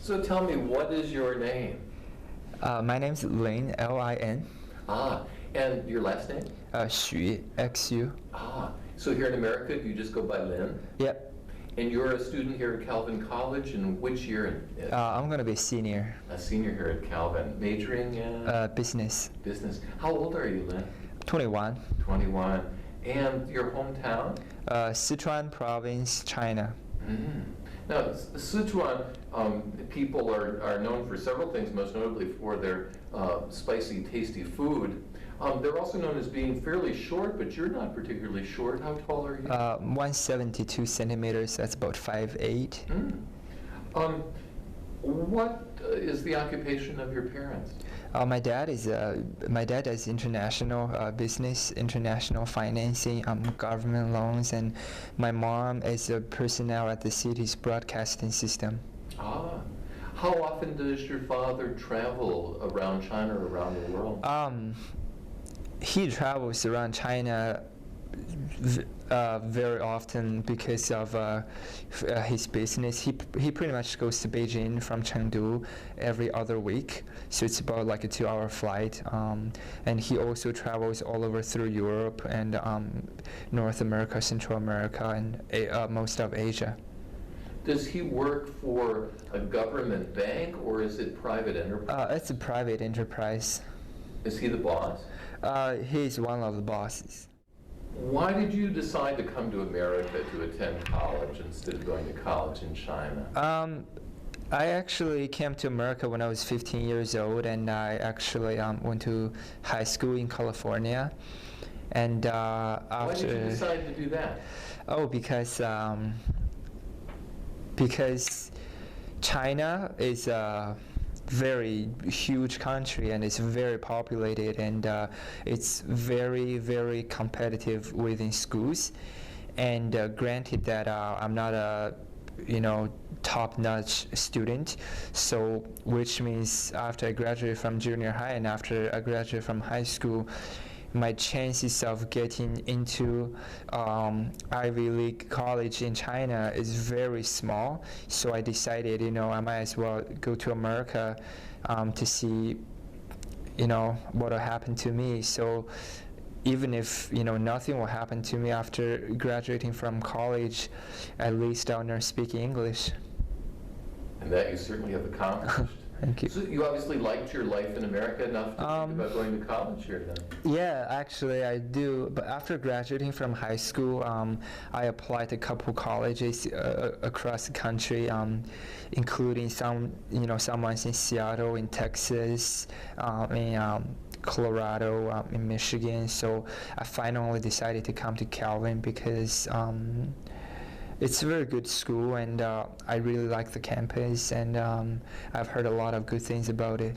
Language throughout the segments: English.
So tell me, what is your name? My name's Lin, Lin. And your last name? Xu, Xu. So here in America, do you just go by Lin? Yep. And you're a student here at Calvin College, and which year? I'm gonna be senior. A senior here at Calvin, majoring in? Business. Business. How old are you, Lin? 21. 21. And your hometown? Sichuan province, China. Mm-hmm. Now, Sichuan people are known for several things, most notably for their spicy, tasty food. They're also known as being fairly short, but you're not particularly short. How tall are you? 172 centimeters, that's about 5'8". What is the occupation of your parents? My dad does international business, international financing, government loans, and my mom is a personnel at the city's broadcasting system. How often does your father travel around China or around the world? He travels around China very often because of his business. He pretty much goes to Beijing from Chengdu every other week, so it's about like a 2-hour flight. And he also travels all over through Europe and North America, Central America, and most of Asia. Does he work for a government bank, or is it private enterprise? It's a private enterprise. Is he the boss? He's one of the bosses. Why did you decide to come to America to attend college instead of going to college in China? I actually came to America when I was 15 years old, and I actually went to high school in California. And after. Why did you decide to do that? Oh, because China is a very huge country, and it's very populated, and it's very, very competitive within schools. And granted that I'm not a top-notch student, so which means after I graduate from junior high and after I graduate from high school, my chances of getting into Ivy League college in China is very small. So I decided, I might as well go to America to see, what will happen to me. So even if, nothing will happen to me after graduating from college, at least I'll learn speaking English. And that you certainly have accomplished. Thank you. So you obviously liked your life in America enough to think about going to college here then? Yeah, actually I do. But after graduating from high school, I applied to a couple colleges across the country, including some ones in Seattle, in Texas, in Colorado, in Michigan. So I finally decided to come to Calvin because it's a very good school, and I really like the campus, and I've heard a lot of good things about it.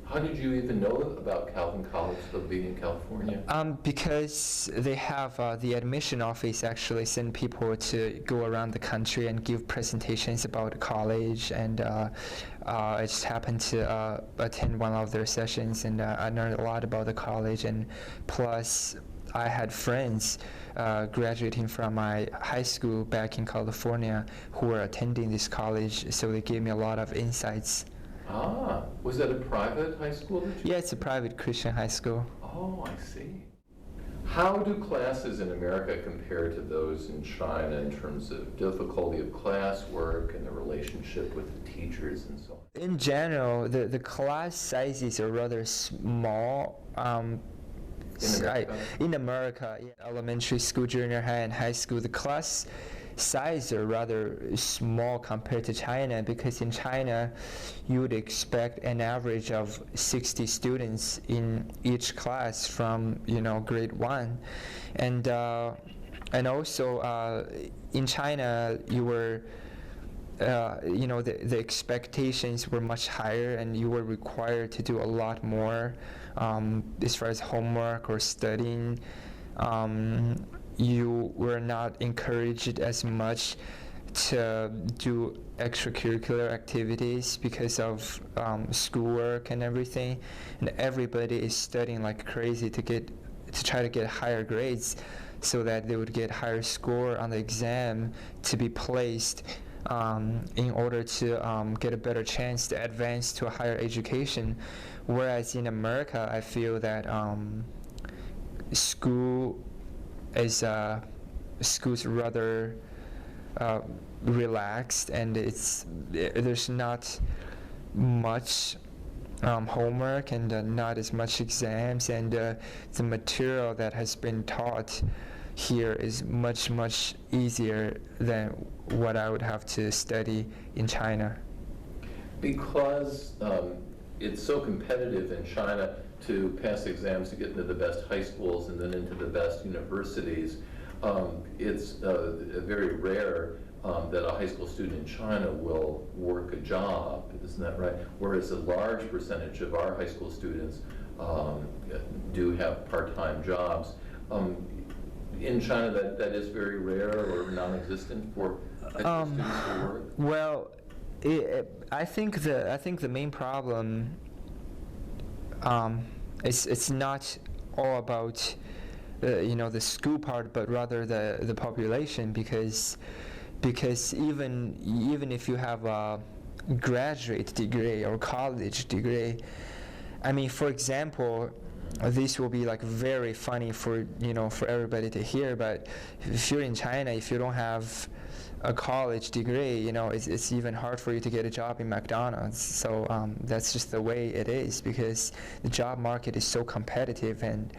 How did you even know about Calvin College, though, being in California? Because they have the admission office actually send people to go around the country and give presentations about the college, and I just happened to attend one of their sessions, and I learned a lot about the college, and plus I had friends graduating from my high school back in California who were attending this college, so they gave me a lot of insights. Was that a private high school that you? Yeah, it's a private Christian high school. Oh, I see. How do classes in America compare to those in China in terms of difficulty of classwork and the relationship with the teachers and so on? In general, the class sizes are rather small. In America, elementary school, junior high, and high school, the class size are rather small compared to China, because in China you would expect an average of 60 students in each class from grade 1, and also in China you were the expectations were much higher, and you were required to do a lot more as far as homework or studying. You were not encouraged as much to do extracurricular activities because of schoolwork and everything, and everybody is studying like crazy to try to get higher grades so that they would get higher score on the exam to be placed in order to get a better chance to advance to a higher education. Whereas in America, I feel that school is school's rather relaxed, and there's not much homework and not as much exams, and the material that has been taught here is much easier than what I would have to study in China. Because it's so competitive in China to pass exams to get into the best high schools and then into the best universities, it's very rare that a high school student in China will work a job, isn't that right? Whereas a large percentage of our high school students do have part-time jobs. In China, that is very rare or non-existent for high school students to work? Well, I think the main problem it's not all about the school part, but rather the population, because even if you have a graduate degree or college degree, I mean, for example, this will be like very funny for everybody to hear, but if you're in China, if you don't have a college degree, it's even hard for you to get a job in McDonald's. So that's just the way it is, because the job market is so competitive, and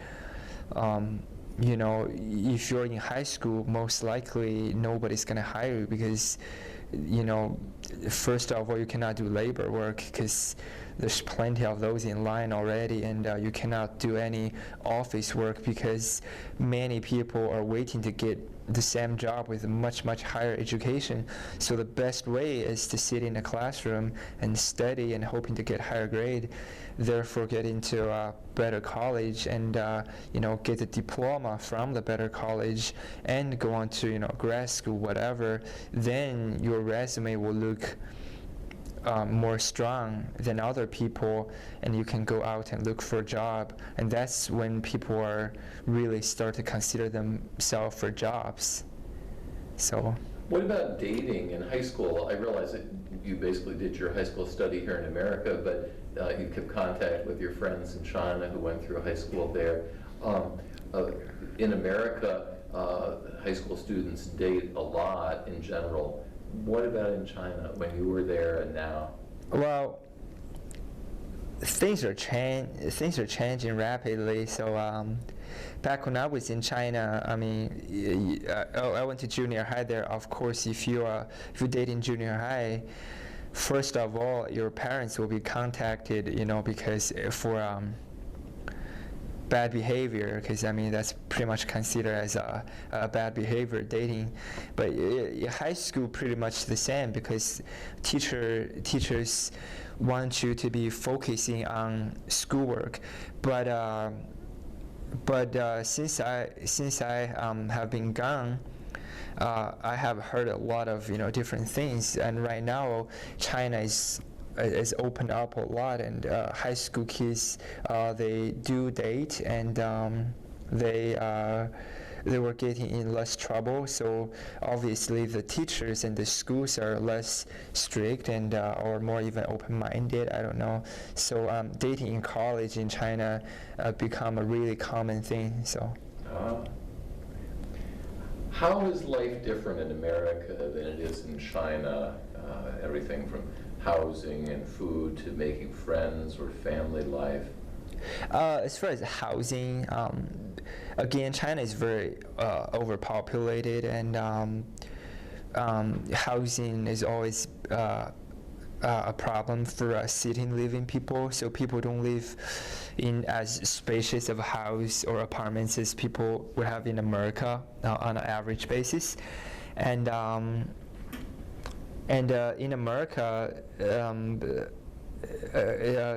if you're in high school, most likely nobody's going to hire you, because first of all, you cannot do labor work because there's plenty of those in line already, and you cannot do any office work because many people are waiting to get the same job with a much higher education. So the best way is to sit in a classroom and study and hoping to get higher grade, therefore get into a better college and get a diploma from the better college and go on to grad school, whatever. Then your resume will look more strong than other people, and you can go out and look for a job, and that's when people are really start to consider themselves for jobs. So what about dating in high school? I realize that you basically did your high school study here in America, but you kept contact with your friends in China who went through high school there. In America, high school students date a lot in general. What about in China when you were there and now? Well, things are changing rapidly. So back when I was in China, I mean, I went to junior high there. Of course, if you date in junior high, first of all, your parents will be contacted, because for bad behavior, because I mean that's pretty much considered as a bad behavior, dating. But high school pretty much the same, because teachers want you to be focusing on schoolwork. But since I have been gone, I have heard a lot of different things, and right now China is opened up a lot, and high school kids they do date, and they were getting in less trouble. So obviously the teachers and the schools are less strict and or more even open-minded. I don't know. So dating in college in China become a really common thing. So. How is life different in America than it is in China? Everything from housing and food to making friends or family life? As far as housing, again, China is very overpopulated, and housing is always a problem for city living people. So people don't live in as spacious of a house or apartments as people would have in America on an average basis. And in America,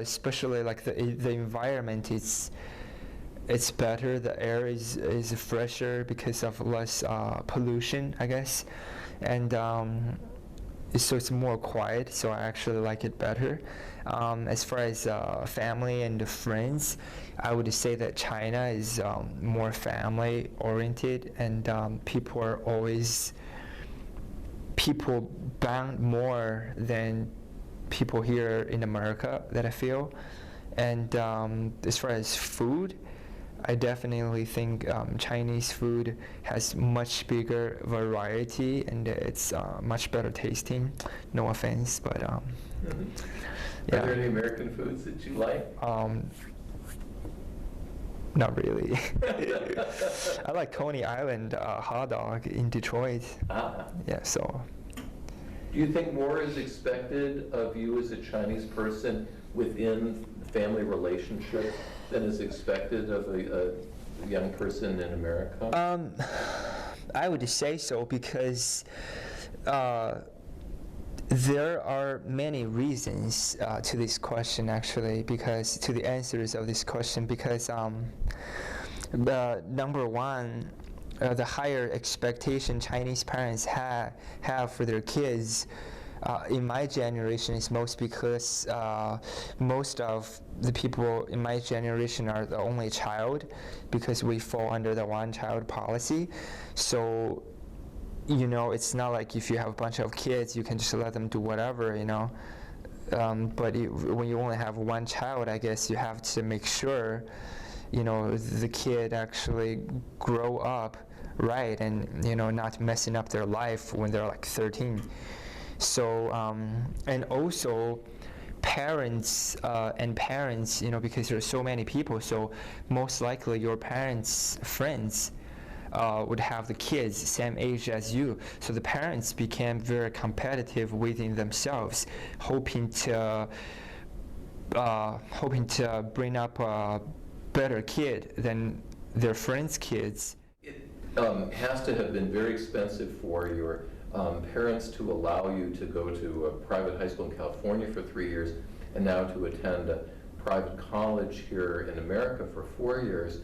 especially like the environment, it's better. The air is fresher because of less pollution, I guess, and so it's more quiet. So I actually like it better. As far as family and friends, I would say that China is more family oriented, and people people bond more than people here in America that I feel. And as far as food, I definitely think Chinese food has much bigger variety and it's much better tasting. No offense, but Are there any American foods that you like? Not really. I like Coney Island hot dog in Detroit. Ah. Yeah, so. Do you think more is expected of you as a Chinese person within family relationships than is expected of a young person in America? I would say so because there are many reasons to this question actually, because to the answers of this question, because number one, the higher expectation Chinese parents have for their kids in my generation is most because most of the people in my generation are the only child because we fall under the one-child policy. So, you know, it's not like if you have a bunch of kids, you can just let them do whatever, you know. But when you only have one child, I guess you have to make sure, you know, the kid actually grow up right and, you know, not messing up their life when they're like 13. So, and also parents, you know, because there's so many people, so most likely your parents' friends would have the kids same age as you. So the parents became very competitive within themselves, hoping to bring up a better kid than their friends' kids. It has to have been very expensive for your parents to allow you to go to a private high school in California for 3 years and now to attend a private college here in America for 4 years.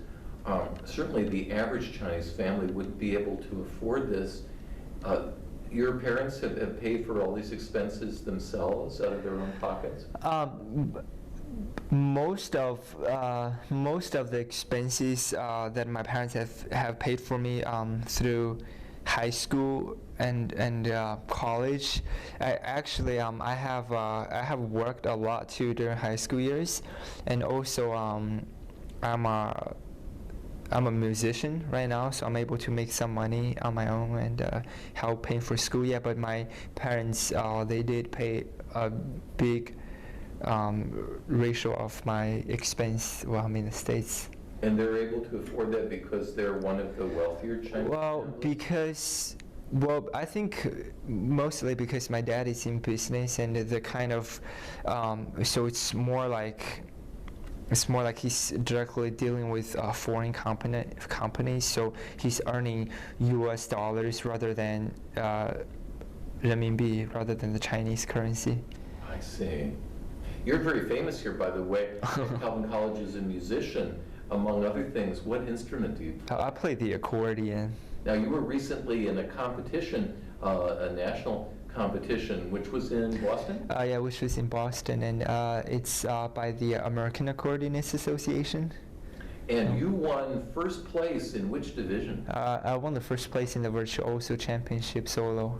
Certainly the average Chinese family wouldn't be able to afford this. Your parents have paid for all these expenses themselves out of their own pockets? Most of the expenses that my parents have paid for me through high school and college. I have worked a lot too during high school years, and also I'm a musician right now, so I'm able to make some money on my own and help pay for school. Yeah, but my parents they did pay a big ratio of my expense while I'm in the States. And they're able to afford that because they're one of the wealthier Chinese families? I think mostly because my dad is in business and the kind of, so it's more like he's directly dealing with foreign companies, so he's earning U.S. dollars rather than renminbi, rather than the Chinese currency. I see. You're very famous here, by the way. Calvin College is a musician, among other things. What instrument do you play? I play the accordion. Now, you were recently in a competition, a national competition, which was in Boston? Yeah, which was in Boston, and it's by the American Accordionists Association. And you won first place in which division? I won the first place in the Virtuoso Championship solo.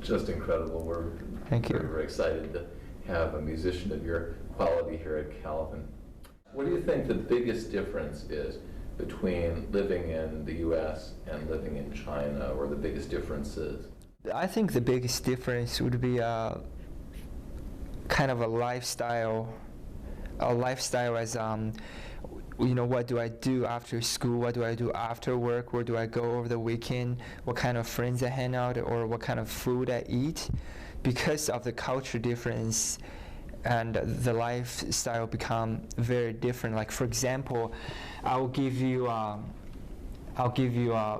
Just incredible. We're Thank you. very excited to have a musician of your quality here at Calvin. What do you think the biggest difference is between living in the U.S. and living in China, or the biggest differences? I think the biggest difference would be kind of a lifestyle as you know, what do I do after school, what do I do after work, where do I go over the weekend, what kind of friends I hang out, or what kind of food I eat. Because of the culture difference and the lifestyle become very different. Like, for example, I'll give you a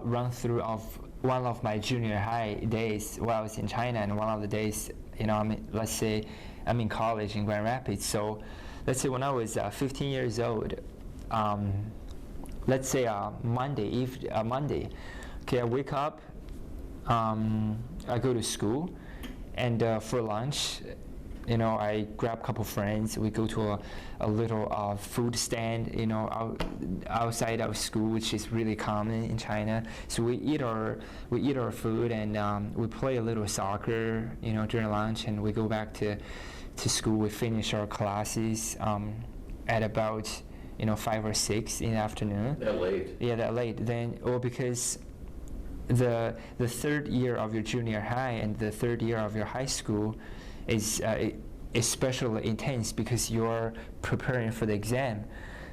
run through of one of my junior high days while I was in China, and one of the days, you know, let's say I'm in college in Grand Rapids. So let's say when I was 15 years old, let's say Monday. Okay, I wake up, I go to school, and for lunch, I grab a couple friends. We go to a little food stand, outside our school, which is really common in China. So we eat our food, and we play a little soccer, during lunch, and we go back to school. We finish our classes at about 5 or 6 in the afternoon. That late? Yeah, that late. Then, because the third year of your junior high and the third year of your high school is especially intense because you're preparing for the exam.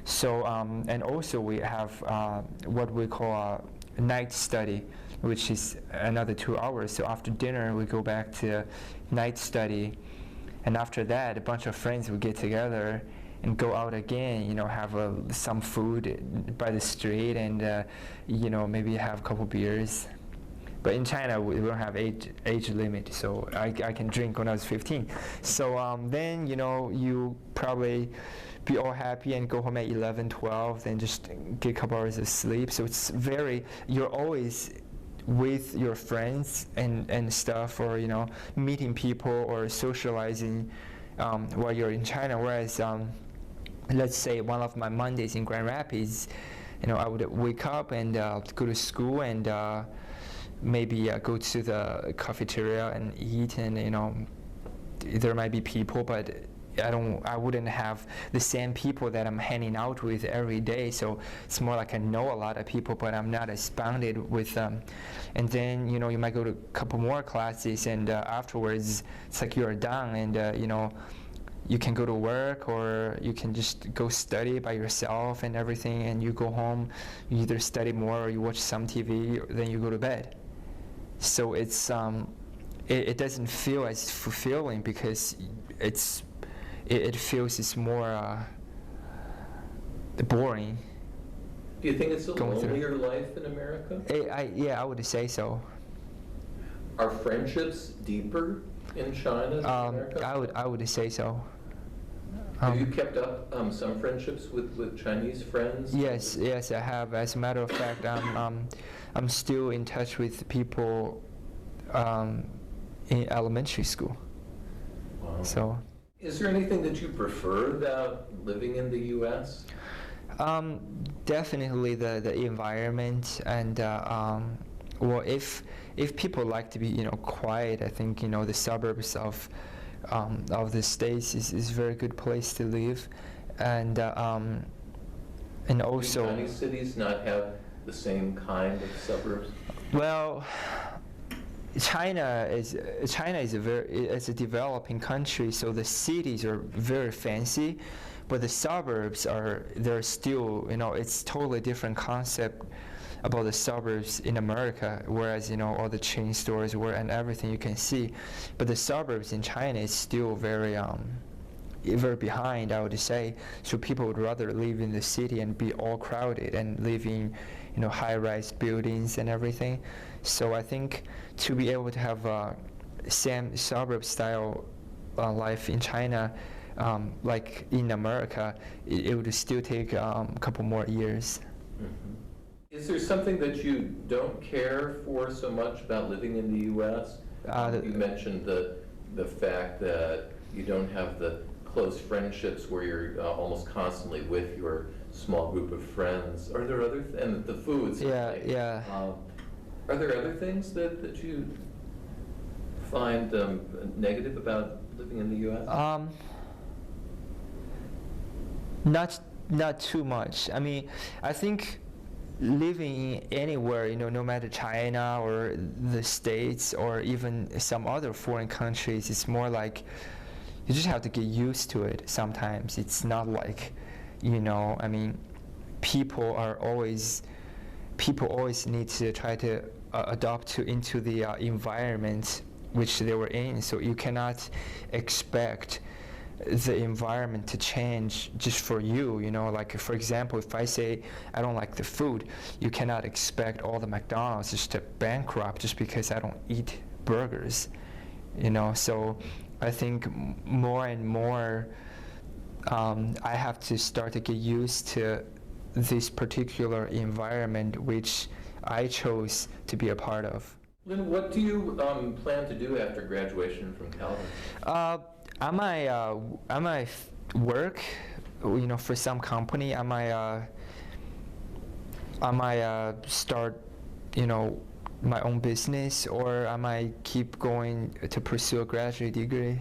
So and also we have what we call a night study, which is another 2 hours. So after dinner we go back to night study, and after that a bunch of friends will get together and go out again, have some food by the street, and maybe have a couple beers. But in China, we don't have age limit, so I can drink when I was 15. So then, you probably be all happy and go home at 11, 12, then just get a couple hours of sleep. So you're always with your friends and stuff, or, meeting people or socializing while you're in China. Whereas, let's say one of my Mondays in Grand Rapids, I would wake up and go to school and maybe go to the cafeteria and eat, and there might be people, but I wouldn't have the same people that I'm hanging out with every day. So it's more like I know a lot of people, but I'm not as bonded with them. And then you might go to a couple more classes, and afterwards it's like you're done, and you can go to work, or you can just go study by yourself and everything, and you go home, you either study more or you watch some TV, then you go to bed. So it's it doesn't feel as fulfilling because it feels it's more boring. Do you think it's a lonelier life in America? I would say so. Are friendships deeper in China than America? I would say so. Have you kept up some friendships with Chinese friends? Yes, I have. As a matter of fact, I'm still in touch with people in elementary school. Wow. So. Is there anything that you prefer about living in the U.S.? Definitely the environment, and well, if people like to be quiet, I think the suburbs of the States is a very good place to live, and also. Do Chinese cities not have the same kind of suburbs? Well, China is a developing country, so the cities are very fancy, but the suburbs they're still it's totally different concept about the suburbs in America, whereas all the chain stores and everything you can see, but the suburbs in China is still very behind, I would say. So people would rather live in the city and be all crowded and live in high-rise buildings and everything. So I think to be able to have same suburb style life in China, like in America, it would still take a couple more years. Mm-hmm. Is there something that you don't care for so much about living in the U.S.? You mentioned the fact that you don't have the close friendships where you're almost constantly with your small group of friends. Are there other and the foods? Yeah. Are there other things that you find negative about living in the U.S.? Not too much. I mean, I think living anywhere, no matter China or the States or even some other foreign countries, it's more like you just have to get used to it sometimes. It's not like, I mean, people always need to try to adopt into the environment which they were in. So you cannot expect the environment to change just for you, like for example, if I say I don't like the food, you cannot expect all the McDonald's just to bankrupt just because I don't eat burgers, so I think more and more I have to start to get used to this particular environment which I chose to be a part of. Lynn, what do you plan to do after graduation from Calvin? I might work, for some company. I might start, my own business, or I might keep going to pursue a graduate degree.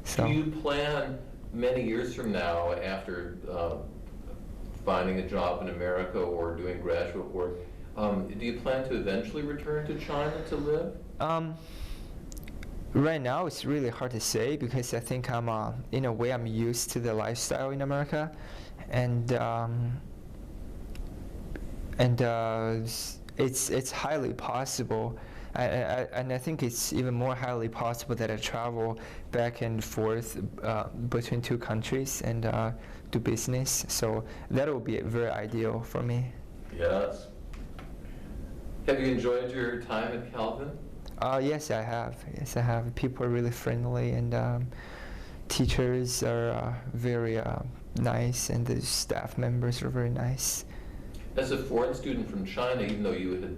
So. Do you plan many years from now, after finding a job in America or doing graduate work, do you plan to eventually return to China to live? Right now, it's really hard to say because I think in a way, I'm used to the lifestyle in America, and it's highly possible, and I think it's even more highly possible that I travel back and forth between two countries and do business. So that would be very ideal for me. Yes. Have you enjoyed your time at Calvin? Yes, I have. Yes, I have. People are really friendly, and teachers are very nice, and the staff members are very nice. As a foreign student from China, even though you had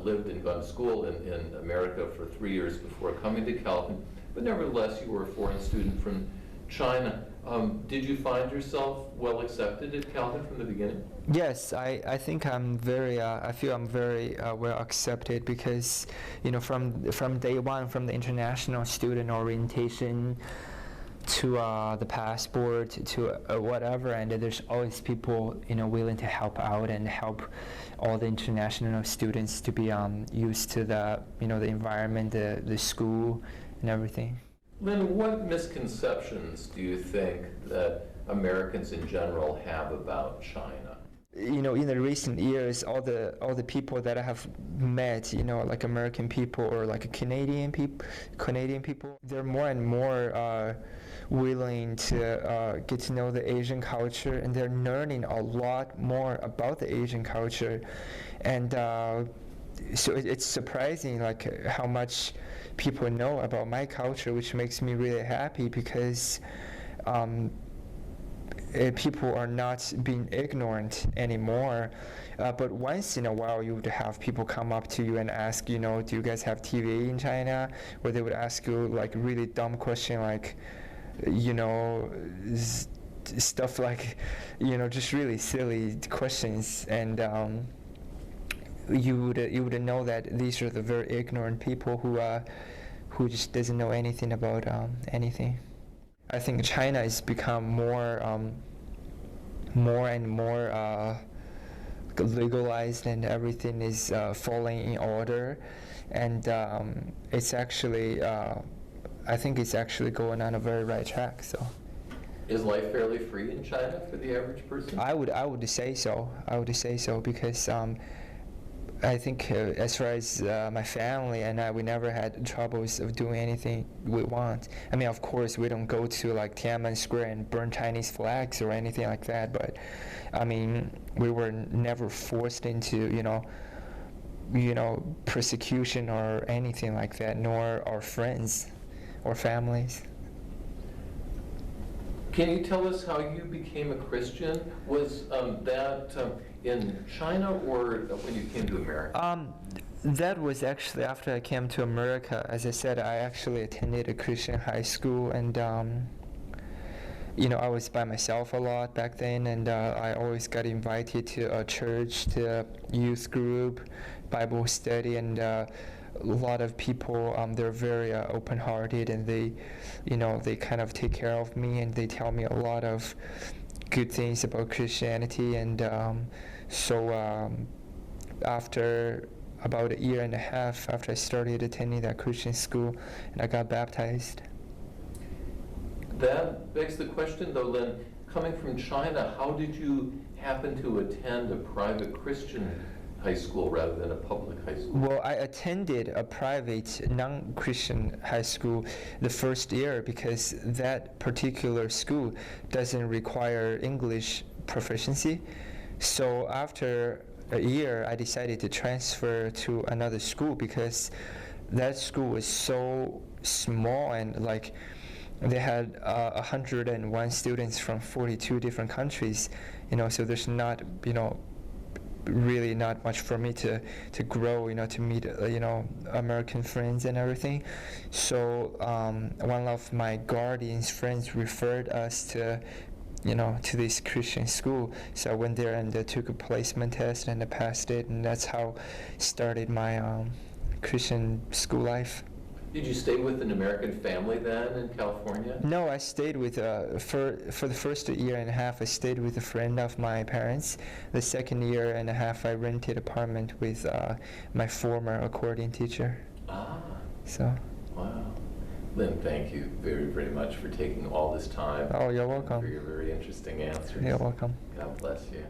lived and gone to school in America for 3 years before coming to Calvin, but nevertheless you were a foreign student from China. Did you find yourself well accepted at Calvin from the beginning? Yes, I think I feel I'm very well accepted because, from day one, from the international student orientation to the passport to whatever, and there's always people, willing to help out and help all the international students to be used to the, the environment, the school, and everything. Lynn, what misconceptions do you think that Americans in general have about China? In the recent years, all the people that I have met, like American people or like Canadian people, they're more and more willing to get to know the Asian culture, and they're learning a lot more about the Asian culture, and so it's surprising, like how much people know about my culture, which makes me really happy because people are not being ignorant anymore. But once in a while, you would have people come up to you and ask, do you guys have TV in China? Or they would ask you like really dumb question like, stuff like, just really silly questions. And you would know that these are the very ignorant people who just doesn't know anything about anything. I think China has become more and more legalized, and everything is falling in order, and it's actually I think it's actually going on a very right track. So. Is life fairly free in China for the average person? I would say so. I would say so because I think as far as my family and I, we never had troubles of doing anything we want. I mean, of course, we don't go to like Tiananmen Square and burn Chinese flags or anything like that. But I mean, we were never forced into persecution or anything like that, nor our friends or families. Can you tell us how you became a Christian? Was that in China or when you came to America? That was actually after I came to America. As I said, I actually attended a Christian high school, and I was by myself a lot back then, and I always got invited to a church, to a youth group, Bible study, and a lot of people, they're very open-hearted, and they kind of take care of me, and they tell me a lot of good things about Christianity, and so after about a year and a half after I started attending that Christian school, and I got baptized. That begs the question, though, Lynn, coming from China, how did you happen to attend a private Christian high school rather than a public high school? Well, I attended a private non-Christian high school the first year because that particular school doesn't require English proficiency. So after a year, I decided to transfer to another school because that school was so small, and like they had 101 students from 42 different countries, so there's not, really not much for me to grow, to meet, American friends and everything. So one of my guardian's friends referred us to this Christian school. So I went there and took a placement test and I passed it, and that's how started my Christian school life. Did you stay with an American family then in California? No, I stayed with, for the first year and a half, I stayed with a friend of my parents. The second year and a half, I rented apartment with my former accordion teacher. Ah. So. Wow. Lynn, thank you very, very much for taking all this time. Oh, you're welcome. For your very interesting answers. You're welcome. God bless you.